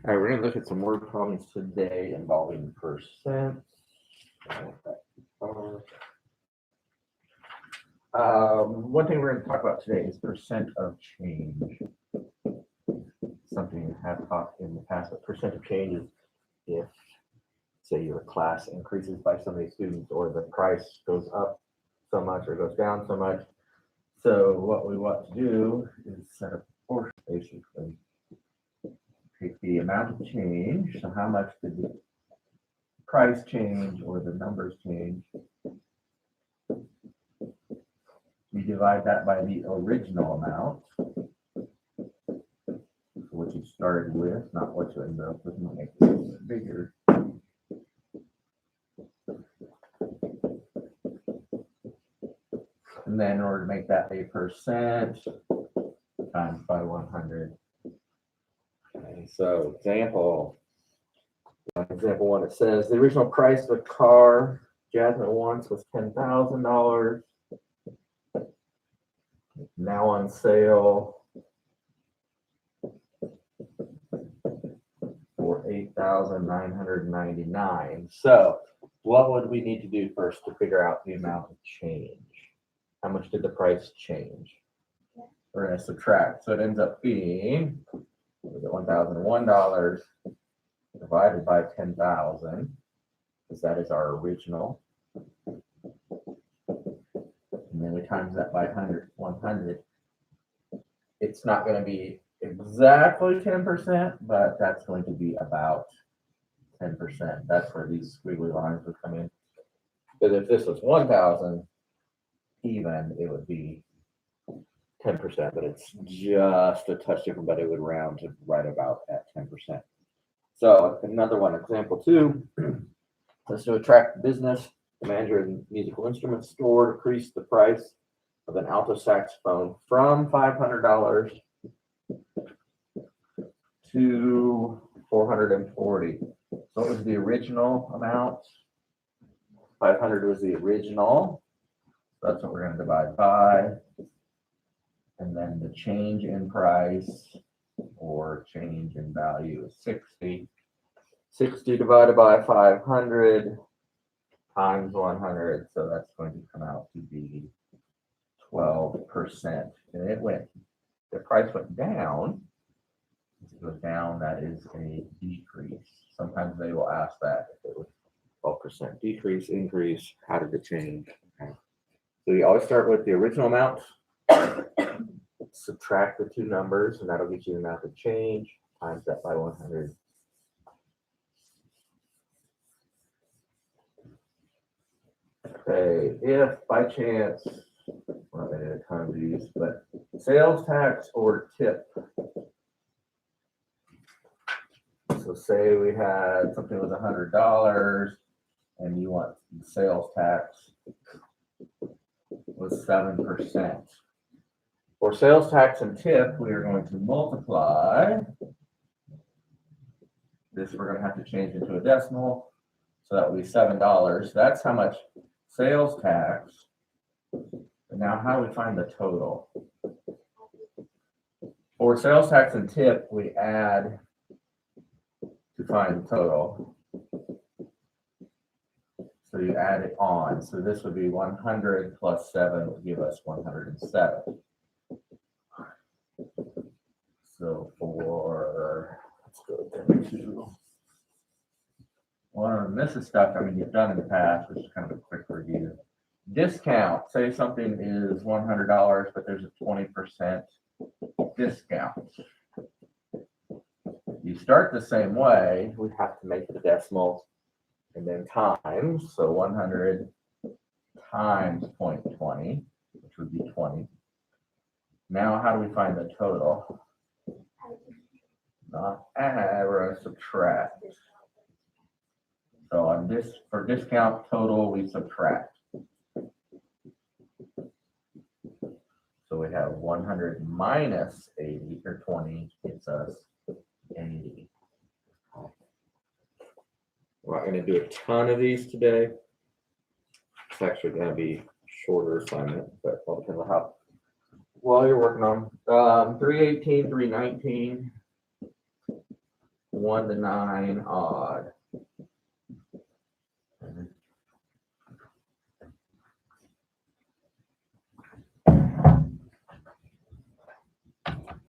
All right, we're going to look at some word problems today involving percent. One thing we're going to talk about today is percent of change. Something you have talked in the past, but percent of change is if, say, your class increases by so many students, or the price goes up so much or goes down so much. So what we want to do is set a proportion, basically. Take the amount of change, so how much did the price change or the numbers change? We divide that by the original amount, what you started with, not what you ended up with. We'll make this a little bit bigger. And then in order to make that a percent, times by 100. Okay, so example one, it says the original price of the car Jasmine wants was $10,000. Now on sale for $8,999. So what would we need to do first to figure out the amount of change? How much did the price change? We're going to subtract. So it ends up being $1,001 divided by 10,000, because that is our original. And then we times that by 100. It's not going to be exactly 10%, but that's going to be about 10%. That's where these squiggly lines would come in. Because if this was 1,000 even, it would be 10%, but it's just a touch different, but it would round to right about at 10%. So another one, example 2, let's to attract business. The manager of the musical instruments store decreased the price of an alto saxophone from $500 to $440. So what was the original amount? 500 was the original. That's what we're going to divide by. And then the change in price or change in value is 60. 60 divided by 500 times 100. So that's going to come out to be 12%. And the price went down. If it goes down, that is a decrease. Sometimes they will ask that if it was 12% decrease, increase, how did it change? Okay. So you always start with the original amount, subtract the two numbers, and that'll get you the amount of change, times that by 100. Okay, if by chance, well, I did a ton of these, but sales tax or tip. So say we had something with $100 and you want the sales tax was 7%. For sales tax and tip, we are going to multiply this. We're going to have to change into a decimal, so that would be $7. That's how much sales tax. And now how do we find the total? For sales tax and tip, we add to find the total. So you add it on. So this would be 100 plus 7 would give us 107. So let's go down to one. This is stuff you've done in the past, which is kind of a quick review. Discount. Say something is $100, but there's a 20% discount. You start the same way. We have to make the decimals and then times. So 100 times 0.20, which would be 20. Now, how do we find the total? Not add, we're going to subtract. So on this, for discount total, we subtract. So we have 100 minus 80, or 20, gives us 80. We're not going to do a ton of these today. It's actually going to be a shorter assignment, but all depends on how well you're working on. 318, 319. 1 to 9 odd.